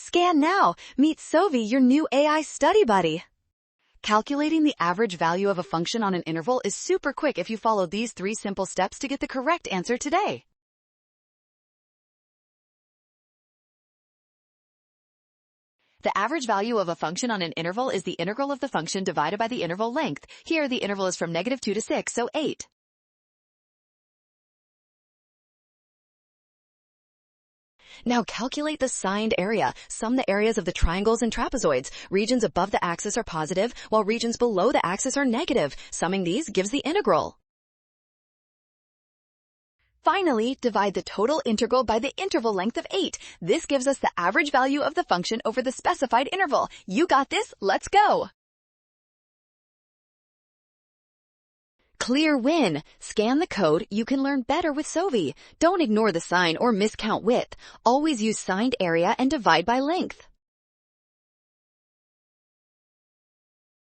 Scan now. Meet Sovi, your new AI study buddy. Calculating the average value of a function on an interval is super quick if you follow these 3 simple steps to get the correct answer today. The average value of a function on an interval is the integral of the function divided by the interval length. Here, the interval is from -2 to 6, so 8. Now calculate the signed area. Sum the areas of the triangles and trapezoids. Regions above the axis are positive, while regions below the axis are negative. Summing these gives the integral. Finally, divide the total integral by the interval length of 8. This gives us the average value of the function over the specified interval. You got this, let's go! Clear win! Scan the code, you can learn better with Sovi. Don't ignore the sign or miscount width. Always use signed area and divide by length.